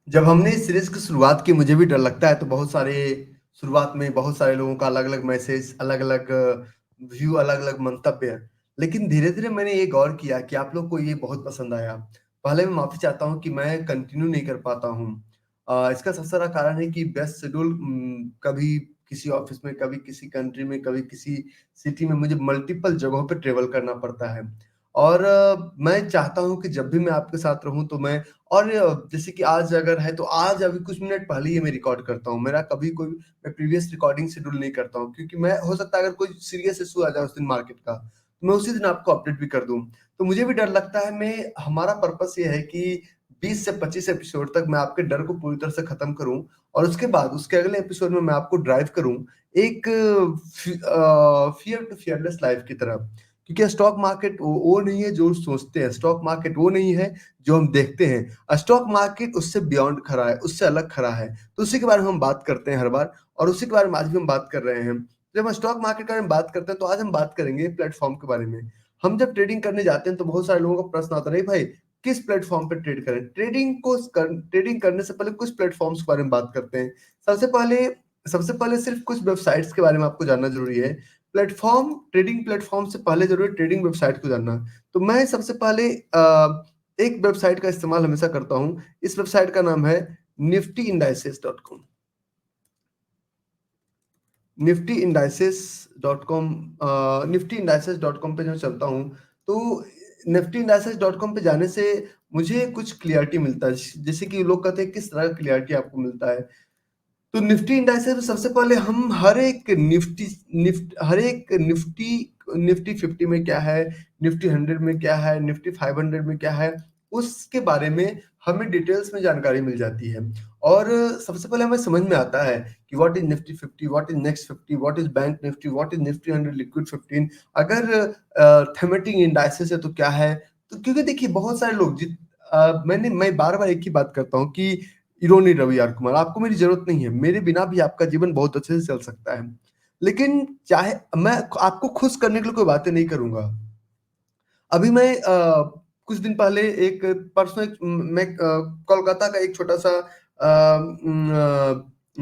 जब हमने इस सीरीज़ की शुरुआत की मुझे भी डर लगता है तो शुरुआत में बहुत सारे लोगों का अलग-अलग मैसेज, अलग-अलग व्यू, अलग-अलग मंतव्य। लेकिन धीरे-धीरे मैंने ये गौर किया कि आप लोग को ये बहुत पसंद आया। पहले मैं माफ़ी चाहता हूँ कि मैं कंटिन्यू नहीं कर पाता हूँ। इसका सबसे बड़ा कारण है कि व्यस्त शेड्यूल कभी किसी ऑफ़िस में, कभी किसी कंट्री में, कभी किसी सिटी में मुझे मल्टीपल जगहों पे ट्रैवल करना पड़ता है। और मैं चाहता हूँ कि जब भी मैं आपके साथ रहूँ तो मैं और जैसे कि आज अगर है तो आज अभी कुछ मिनट पहले ही मैं रिकॉर्ड करता हूँ। मेरा कभी कोई मैं प्रीवियस रिकॉर्डिंग शेड्यूल नहीं करता हूँ क्योंकि मैं हो सकता है अगर कोई सीरियस इश्यू आ जाए उस दिन मार्केट का, तो मैं उसी दिन आपको अपडेट भी कर दूँ। तो मुझे भी डर लगता है मैं हमारा पर्पस ये है कि 20 से 25 एपिसोड तक मैं आपके डर को पूरी तरह से खत्म करूँ और उसके बाद उसके अगले एपिसोड में मैं आपको ड्राइव करूँ एक फ़ियर टू फ़ियरलेस लाइफ़ की तरफ। क्योंकि स्टॉक मार्केट वो नहीं है जो सोचते हैं, स्टॉक मार्केट वो नहीं है जो हम देखते हैं। स्टॉक मार्केट उससे बियॉन्ड खड़ा है, उससे अलग खड़ा है। तो उसी के बारे में हम बात करते हैं हर बार और उसी के बारे में आज भी हम बात कर रहे हैं। जब हम स्टॉक मार्केट के बारे में बात करते हैं तो आज हम बात करेंगे प्लेटफ़ॉर्म के बारे में। हम जब ट्रेडिंग करने जाते हैं तो बहुत सारे लोगों का प्रश्न आता है, "नहीं भाई, किस प्लेटफ़ॉर्म पे ट्रेड करें?" ट्रेडिंग करने से पहले कुछ प्लेटफ़ॉर्म्स के बारे में बात करते हैं। सबसे पहले सबसे पहले सिर्फ़ कुछ वेबसाइट्स के बारे में आपको जानना ज़रूरी है। ट्रेडिंग प्लेटफ़ॉर्म से पहले ज़रूरी है ट्रेडिंग वेबसाइट को जानना। तो मैं सबसे पहले एक वेबसाइट का इस्तेमाल हमेशा करता हूँ। इस वेबसाइट का नाम है niftyindices.com। niftyindices.com पे जब चलता हूँ, तो niftyindices.com पे जाने से मुझे कुछ क्लैरिटी मिलता है। जैसे कि लोग कहते हैं किस तरह का क्लैरिटी आपको मिलता है? तो निफ्टी इंडाइसेस में सबसे पहले हम निफ्टी 50 में क्या है, निफ्टी 100 में क्या है, निफ्टी 500 में क्या है, उसके बारे में हमें डिटेल्स में जानकारी मिल जाती है। और सबसे पहले हमें समझ में आता है कि what is Nifty 50, what is next 50, what is bank Nifty, what is Nifty 100 liquid 15। अगर थीमेटिक इंडाइसेस है तो क्या है? तो क्योंकि देखिए बहुत सारे लोग मैं बार-बार एक ही बात करता हूँ कि इरोनी रवि यार कुमार, आपको मेरी ज़रूरत नहीं है। मेरे बिना भी आपका जीवन बहुत अच्छे से चल सकता है। लेकिन चाहे मैं आपको खुश करने के लिए कोई बातें नहीं करूँगा। अभी मैं कुछ दिन पहले एक परसों एक मैं कोलकाता का एक छोटा-सा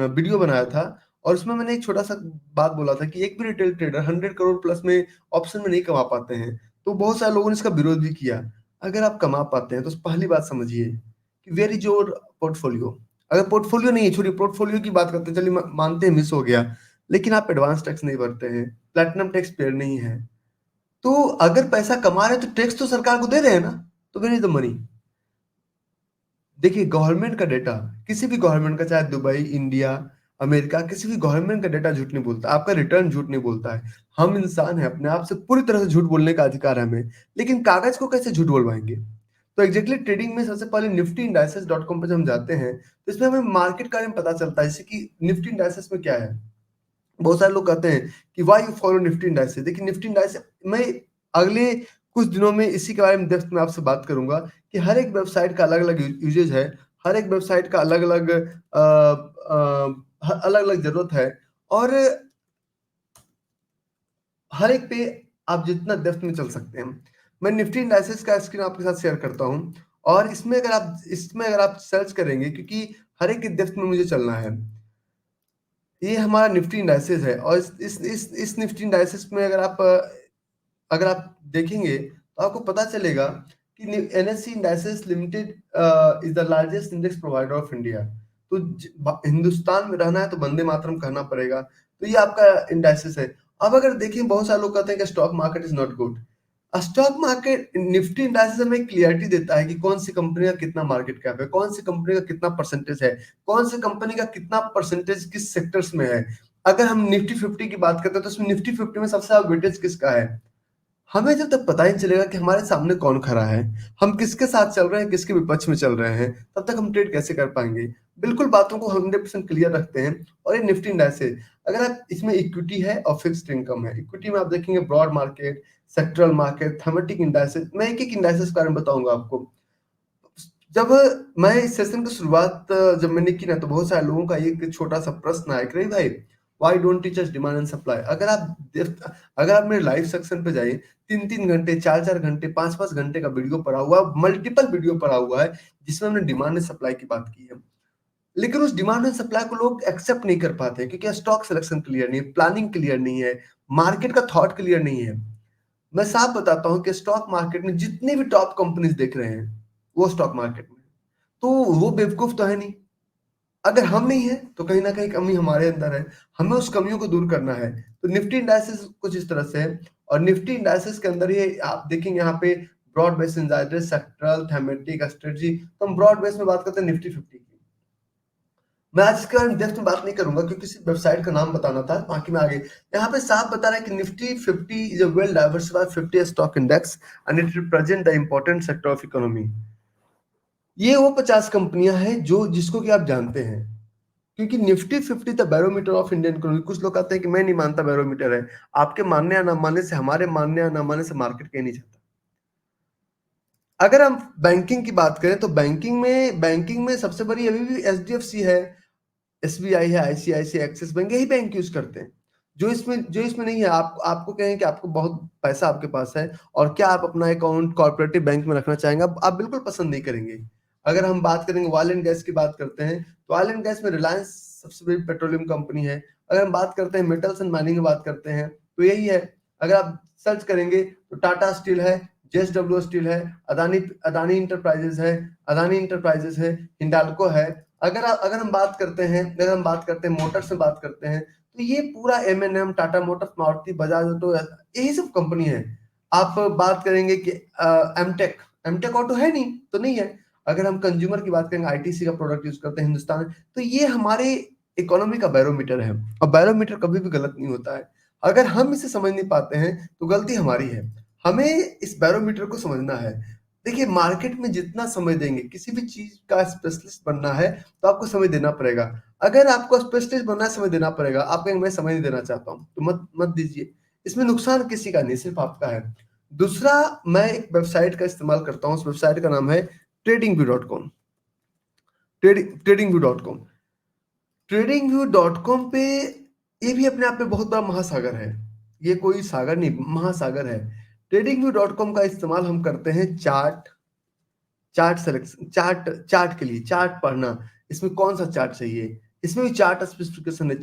वीडियो बनाया था और उसमें मैंने एक छोटा-सा बात बोला था कि एक भी रिटेल ट्रेडर 100 करोड़ प्लस में ऑप्शन में नहीं कमा पाते हैं। तो बहुत सारे लोगों ने इसका विरोध भी किया। अगर आप कमा पाते हैं तो पहली बात समझिए कि वेयर इज़ योर पोर्टफोलियो? अगर पोर्टफोलियो नहीं है, छोड़िए पोर्टफोलियो की बात करते हैं, चलिए मानते हैं मिस हो गया, लेकिन आप एडवांस टैक्स नहीं भरते हैं, प्लैटिनम टैक्स पेयर नहीं है। तो अगर पैसा कमा रहे हैं तो टैक्स तो सरकार को दे रहे हैं ना, तो वेयर इज़ द मनी? देखिए गवर्नमेंट का डेटा, किसी भी गवर्नमेंट का चाहे दुबई, इंडिया, अमेरिका, किसी भी गवर्नमेंट का डेटा झूठ नहीं बोलता, आपका रिटर्न झूठ नहीं बोलता है। हम इंसान हैं, अपने आप से पूरी तरह से झूठ बोलने का अधिकार है हमें, लेकिन कागज़ को कैसे झूठ बोलवाएँगे? तो एग्ज़ैक्टली ट्रेडिंग में सबसे पहले निफ्टी इंडाइसेस डॉट कॉम पे जब हम जाते हैं, तो इसमें हमें मार्केट के बारे में पता चलता है, जैसे कि निफ्टी इंडाइसेस में क्या है? बहुत सारे लोग कहते हैं कि why you follow Nifty indices. देखिए निफ्टी इंडाइसेस मैं अगले कुछ दिनों में इसी के बारे में डेप्थ में आपसे बात करूँगा कि हर एक वेबसाइट का अलग-अलग यूजेज है। हर एक वेबसाइट का अलग-अलग अलग-अलग ज़रूरत है और हर एक पे आप जितना डेप्थ में चल सकते हैं। मैं निफ्टी इंडाइसेस का स्क्रीन आपके साथ शेयर करता हूँ और इसमें अगर आप सर्च करेंगे क्योंकि हर एक की डेप्थ में मुझे चलना है। ये हमारा निफ्टी इंडाइसेस है और इस निफ्टी इंडाइसेस में अगर आप देखेंगे तो आपको पता चलेगा कि NSC indices limited is the largest index provider of India. तो हिंदुस्तान में रहना है तो वंदे मातरम कहना पड़ेगा। तो ये आपका इंडाइसेस है। अब अगर देखें बहुत सारे लोग कहते हैं कि stock market is not good. Stock market Nifty indices हमें क्लियरिटी देता है कि कौन सी कंपनी का कितना मार्केट कैप है, कौन सी कंपनी का कितना परसेंटेज है, कौन सी कंपनी का कितना परसेंटेज किस सेक्टर्स में है। अगर हम निफ्टी 50 की बात करते हैं तो उसमें निफ्टी 50 में सबसे ज्यादा वेटेज किसका है? हमें जब तक पता ही नहीं चलेगा कि हमारे सामने कौन खड़ा है, हम किसके साथ चल रहे हैं, किसके विपक्ष में चल रहे हैं, तब तक हम ट्रेड कैसे कर पाएँगे? बिल्कुल बातों को 100% क्लियर रखते हैं और ये निफ्टी इंडेक्स है। अगर आप इसमें इक्विटी है और फिक्स्ड इनकम है। इक्विटी में आप देखेंगे broad market, sectoral market, thematic indexes मैं एक-एक इंडेक्सेस के बारे में बताऊँगा आपको। जब मैं इस सेशन की शुरुआत जब मैंने की ना तो बहुत सारे लोगों का एक छोटा-सा प्रश्न आया कि, "नहीं भाई why don't teach us demand and supply. अगर आप मेरे लाइव सेक्शन पे जाइए, 3-3 घंटे, 4-4 घंटे, 5-5 घंटे का वीडियो पड़ा हुआ है, मल्टीपल वीडियो पड़ा हुआ है, जिसमें हमने डिमांड एंड सप्लाई की बात की है। लेकिन उस डिमांड एंड सप्लाई को लोग एक्सेप्ट नहीं कर पाते, क्योंकि स्टॉक सिलेक्शन क्लियर नहीं है, प्लानिंग क्लियर नहीं है, मार्केट का थॉट क्लियर नहीं है। मैं साफ बताता हूँ कि स्टॉक मार्केट में जितनी भी टॉप कंपनीज देख रहे हैं, वो स्टॉक मार्केट में, तो वो बेवकूफ तो है नहीं। अगर हम नहीं है तो कहीं ना कहीं कमी हमारे अंदर है, हमें उस कमियों को दूर करना है। तो निफ्टी इंडाइसेस कुछ इस तरह से है, और निफ्टी इंडाइसेस के अंदर ये आप देखेंगे यहाँ पे broad base indices, sectoral, thematic, strategy. तो हम ब्रॉड बेस में बात करते हैं निफ्टी 50 की। मैं आज इसके बारे में डेप्थ में बात नहीं करूंगा, क्योंकि सिर्फ वेबसाइट का नाम बताना था, बाकी मैं आगे। यहाँ पे साफ बता रहा है कि Nifty 50 is a well diversified 50 stock index and it represent the important sector of economy. ये वो 50 कंपनियां हैं जो जिसको कि आप जानते हैं, क्योंकि Nifty 50 the barometer of Indian economy. कुछ लोग कहते हैं कि मैं नहीं मानता बैरोमीटर है। आपके मानने या ना मानने से, हमारे मानने या ना मानने से मार्केट कहीं नहीं जाता। अगर हम बैंकिंग की बात करें तो बैंकिंग में सबसे बड़ी अभी भी एचडीएफसी है, एसबीआई है, आईसीआईसी, एक्सिस बैंक, यही बैंक यूज करते हैं। जो इसमें नहीं है, आपको कहें कि आपको बहुत पैसा आपके पास है और क्या आप अपना अकाउंट कॉर्पोरेटिव बैंक में रखना चाहेंगे, आप बिल्कुल पसंद नहीं करेंगे। अगर हम बात करेंगे ऑयल एंड गैस की बात करते हैं, तो ऑयल एंड गैस में रिलायंस सबसे बड़ी पेट्रोलियम कंपनी है। अगर हम बात करते हैं मेटल्स एंड माइनिंग की बात करते हैं, तो यही है। अगर आप सर्च करेंगे तो टाटा स्टील है, जेएसडब्ल्यू स्टील है, अदानी अदानी इंटरप्राइजेस है, हिंडाल्को है। अगर हम बात करते हैं मोटर्स में बात करते हैं, तो ये पूरा एम&एम, टाटा मोटर्स, मारुति, बजाज ऑटो, यही सब कंपनी है। आप बात करेंगे कि एमटेक एमटेक ऑटो है नहीं तो नहीं है। अगर हम कंज्यूमर की बात करेंगे, आईटीसी का प्रोडक्ट यूज करते हैं हिंदुस्तान में। तो ये हमारे इकोनॉमी का बैरोमीटर है, और बैरोमीटर कभी भी गलत नहीं होता है। अगर हम इसे समझ नहीं पाते हैं तो गलती हमारी है। हमें इस बैरोमीटर को समझना है। देखिए, मार्केट में जितना समय देंगे, किसी भी चीज का स्पेशलिस्ट बनना है तो आपको समय देना पड़ेगा। अगर आपको स्पेशलिस्ट बनना है, समय देना पड़ेगा। आप कहेंगे मैं समय नहीं देना चाहता हूँ, तो मत मत दीजिए। इसमें नुकसान किसी का नहीं, सिर्फ आपका है। दूसरा, मैं एक वेबसाइट का इस्तेमाल करता हूँ, उस वेबसाइट का नाम है tradingview.com। tradingview.com tradingview.com पे, ये भी अपने आप में बहुत बड़ा महासागर है। ये कोई सागर नहीं, महासागर है। tradingview.com का इस्तेमाल हम करते हैं चार्ट के लिए, चार्ट पढ़ना। इसमें कौन सा चार्ट चाहिए, इसमें भी चार्ट स्पेसिफिकेशन है।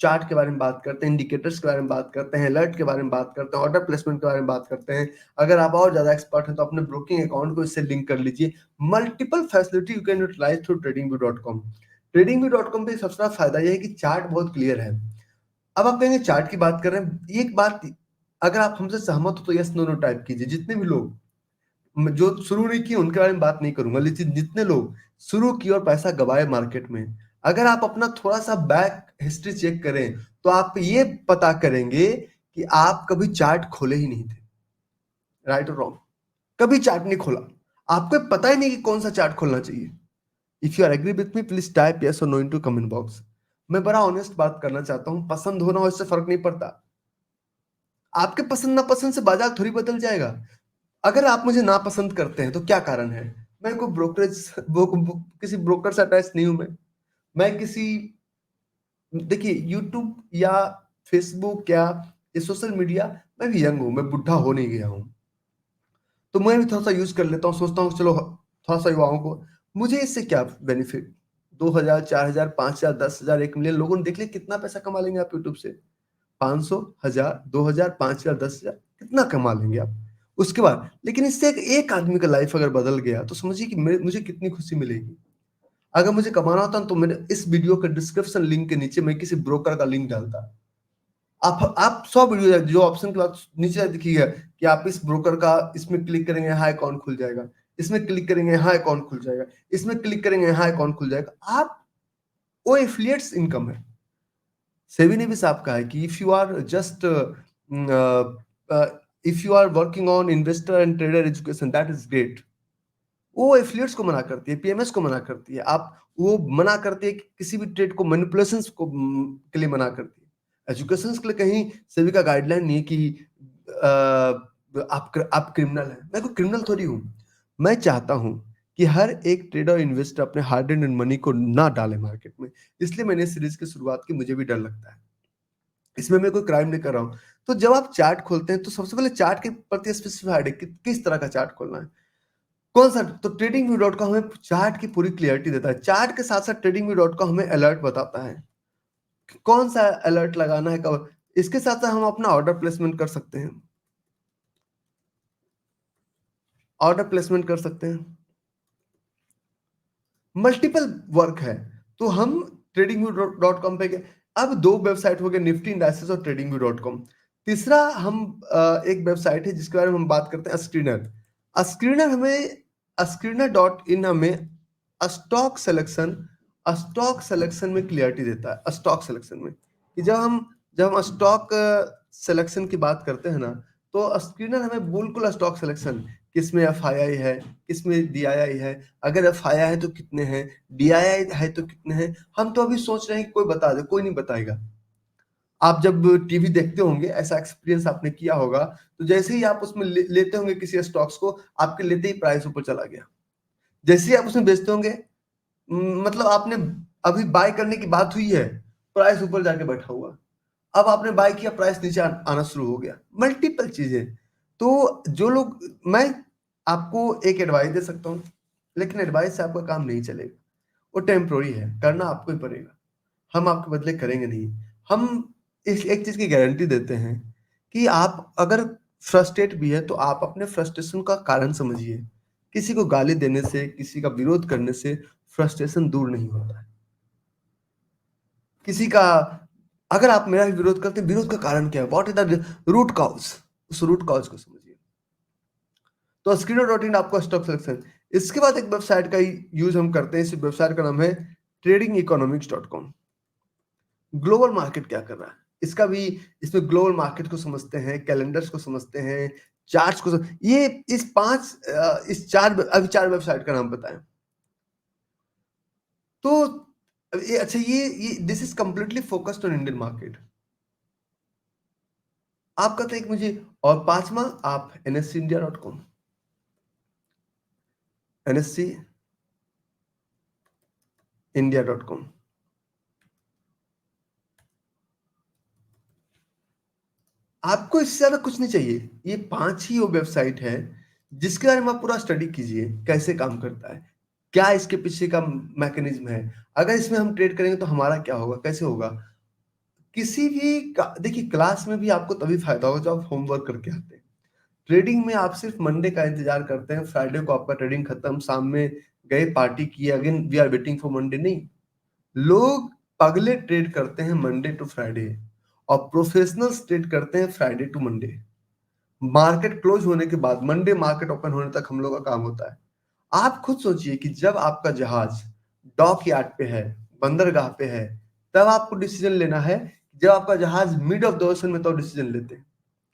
चार्ट के बारे में बात करते हैं, इंडिकेटर्स के बारे में बात करते हैं, अलर्ट के बारे में बात करते हैं, ऑर्डर प्लेसमेंट के बारे में बात करते हैं। अगर आप और ज्यादा एक्सपर्ट हैं तो अपने ब्रोकिंग अकाउंट को इससे लिंक कर लीजिए। Multiple facility you can utilize through tradingview.com। tradingview.com पे सबसे बड़ा फायदा यह है कि चार्ट बहुत क्लियर है। अब आप कहेंगे चार्ट की बात कर रहे हैं, एक बात, अगर आप हमसे सहमत हो तो यस नो नो टाइप कीजिए। जितने भी लोग जो शुरू नहीं किए उनके बारे में बात नहीं करूंगा, लेकिन जितने लोग शुरू किए और पैसा गवाए मार्केट में, अगर आप अपना थोड़ा सा बैक हिस्ट्री चेक करें तो आप ये पता करेंगे कि आप कभी चार्ट खोले ही नहीं थे। राइट और रॉन्ग, कभी चार्ट नहीं खोला, आपको पता ही नहीं कि कौन सा चार्ट खोलना चाहिए। If you are agree with me, please type yes और नो इनटू कमेंट बॉक्स। मैं बड़ा ऑनेस्ट बात करना चाहता हूं, पसंद होना हो इससे फर्क नहीं पड़ता। आपके पसंद नापसंद से बाजार थोड़ी बदल जाएगा। अगर आप मुझे नापसंद करते हैं तो क्या कारण है? मैं कोई किसी ब्रोकर से अटैच नहीं हूं। मैं किसी, देखिए, यूट्यूब या फेसबुक या ये सोशल मीडिया, मैं भी यंग हूं, मैं बुढ़ा हो नहीं गया हूं। तो मैं भी थोड़ा सा यूज कर लेता हूँ, सोचता हूँ चलो थोड़ा सा युवाओं को, मुझे इससे क्या बेनिफिट। 2000, 4000, 5000, 10,000, 1 मिलियन लोगों ने देख लिया, कितना पैसा कमा लेंगे आप यूट्यूब से? 500, 1000, 2000, 5000, 10,000, कितना कमा लेंगे आप उसके बाद? लेकिन इससे एक आदमी का लाइफ अगर बदल गया तो समझिए कि मुझे कितनी खुशी मिलेगी। अगर मुझे कमाना होता तो मैंने इस वीडियो के डिस्क्रिप्शन लिंक के नीचे मैं किसी ब्रोकर का लिंक डालता। आप 100 वीडियो जो ऑप्शन के बाद नीचे दिखिएगा कि आप इस ब्रोकर का, इसमें क्लिक करेंगे यहाँ अकाउंट खुल जाएगा, इसमें क्लिक करेंगे यहाँ अकाउंट खुल जाएगा, इसमें क्लिक करेंगे यहाँ अकाउंट खुल जाएगा। आप, वो एफिलिएट्स इनकम है। सेबी ने भी साफ कहा है कि if you are working on investor and trader education, that is great. वो एफिलिएट्स को मना करती है, पीएमएस को मना करती है। आप, वो मना करती है कि किसी भी ट्रेड को मैनिपुलेशंस को के लिए मना करती है। एजुकेशन के लिए कहीं सेबी का गाइडलाइन नहीं है कि आप क्रिमिनल हैं। मैं कोई क्रिमिनल थोड़ी हूँ। मैं चाहता हूँ कि हर एक ट्रेडर इन्वेस्टर अपने हार्ड एंड मनी को ना डाले मार्केट में। इसलिए मैंने सीरीज की शुरुआत की, मुझे भी डर लगता है। इसमें मैं कोई क्राइम नहीं कर रहा हूँ। तो जब आप चार्ट खोलते हैं तो सबसे पहले चार्ट के प्रति स्पेसिफाइड है कि किस तरह का चार्ट खोलना है। कौन-सा तो TradingView.com हमें चार्ट की पूरी क्लैरिटी देता है। चार्ट के साथ-साथ TradingView.com हमें अलर्ट बताता है, कि कौन-सा अलर्ट लगाना है कब। इसके साथ-साथ हम अपना ऑर्डर प्लेसमेंट कर सकते हैं। ऑर्डर प्लेसमेंट कर सकते हैं। मल्टीपल वर्क है। तो हम TradingView.com पे गए। अब 2 वेबसाइट हो गए, निफ्टी इंडाइसेस और TradingView.com। तीसरा हम एक वेबसाइट है जिसके बारे में हम बात करते हैं, स्क्रीनर। स्क्रीनर.इन हमें स्टॉक सिलेक्शन में क्लैरिटी देता है। स्टॉक सिलेक्शन में कि जब हम स्टॉक सिलेक्शन की बात करते हैं ना, तो स्क्रीनर हमें बिल्कुल स्टॉक सिलेक्शन, किसमें एफआईआई है, किसमें डीआईआई है, अगर एफआईआई है तो कितने हैं, डीआईआई है तो कितने हैं। हम तो अभी सोच रहे हैं कि कोई बता दे, कोई नहीं बताएगा। आप जब टीवी देखते होंगे, ऐसा एक्सपीरियंस आपने किया होगा, तो जैसे ही आप उसमें लेते होंगे किसी स्टॉक्स को, आपके लेते ही प्राइस ऊपर चला गया। जैसे ही आप उसमें बेचते होंगे, मतलब आपने अभी बाय करने की बात हुई है, प्राइस ऊपर जाके बैठा हुआ। अब आपने बाय किया, प्राइस नीचे आना शुरू हो गया। मल्टीपल चीजें। तो जो लोग, मैं आपको एक एडवाइस दे सकता हूँ, लेकिन एडवाइस से आपका काम नहीं चलेगा। वो टेम्पोररी है, करना आपको ही पड़ेगा। हम आपके बदले करेंगे नहीं। हम इस एक चीज की गारंटी देते हैं कि आप अगर फ्रस्ट्रेट भी है तो आप अपने फ्रस्ट्रेशन का कारण समझिए। किसी को गाली देने से, किसी का विरोध करने से फ्रस्ट्रेशन दूर नहीं होता है। किसी का, अगर आप मेरा भी विरोध करते हैं, विरोध का कारण क्या है, what is the root cause, उस रूट कॉज को समझिए। तो स्क्रीनो.इन आपको स्टॉक सिलेक्शन। इसके बाद एक वेबसाइट का यूज हम करते हैं। इस वेबसाइट का नाम है tradingeconomics.com। ग्लोबल मार्केट क्या कर रहा है, इसका भी, इसमें ग्लोबल मार्केट को समझते हैं, कैलेंडर्स को समझते हैं, चार्ट्स को ये इस चार वेबसाइट का नाम बताएं। तो ये अच्छा, ये this is completely focused on Indian market. आप कहते हैं कि मुझे, और पांचवा आप nscindia.com, nscindia.com। आपको इससे ज्यादा कुछ नहीं चाहिए। ये 5 ही वो वेबसाइट है जिसके बारे में आप पूरा स्टडी कीजिए, कैसे काम करता है, क्या इसके पीछे का मैकेनिज्म है, अगर इसमें हम ट्रेड करेंगे तो हमारा क्या होगा, कैसे होगा। किसी भी देखिए, क्लास में भी आपको तभी फायदा होगा जब आप होमवर्क करके आते हैं। ट्रेडिंग में आप सिर्फ मंडे का इंतजार करते हैं, फ्राइडे को आपका ट्रेडिंग खत्म, शाम में गए पार्टी किए, again we are waiting for Monday. नहीं, लोग पगले ट्रेड करते हैं मंडे टू फ्राइडे, और प्रोफेशनल्स ट्रेड करते हैं Friday to Monday. Market close होने के बाद मंडे मार्केट ओपन होने तक हम लोग का काम होता है। आप खुद सोचिए कि जब आपका जहाज डॉक यार्ड पे है, बंदरगाह पे है, तब आपको डिसीजन लेना है। जब आपका जहाज मिड ऑफ द ओशन में, तो डिसीजन लेते हैं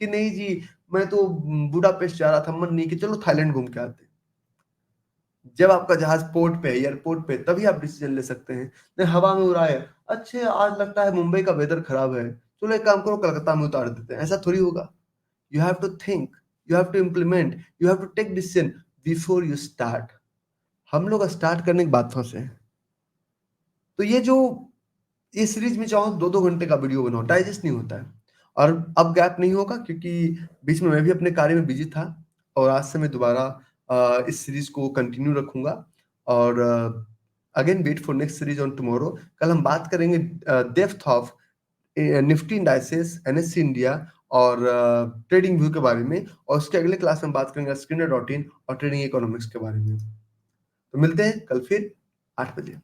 कि नहीं जी, मैं तो बुडापेस्ट जा रहा था, मन नहीं कि चलो थाईलैंड घूम के आते हैं। जब आपका जहाज पोर्ट पे है, एयरपोर्ट पे, तभी आप डिसीजन ले सकते हैं। नहीं, हवा में उड़ाए, अच्छे आज लगता है मुंबई का वेदर खराब है, चलो एक काम करो कलकत्ता में उतार देते हैं, ऐसा थोड़ी होगा। You have to think, you have to implement, you have to take decision before you start। हम लोग स्टार्ट करने के बाद फंसे हैं। तो ये सीरीज में चाहो 2-2 घंटे का वीडियो बनाओ, डाइजेस्ट नहीं होता है। और अब गैप नहीं होगा क्योंकि बीच में मैं भी अपने कार्य में बिजी था, और आज से मैं दोबारा इस सीरीज को कंटिन्यू रखूंगा। और again wait for next series on tomorrow. कल हम बात करेंगे depth of Nifty indices, NSC India और ट्रेडिंग व्यू के बारे में, और उसके अगले क्लास में बात करेंगे स्क्रीनर.इन और ट्रेडिंग इकोनॉमिक्स के बारे में। तो मिलते हैं कल फिर 8 बजे।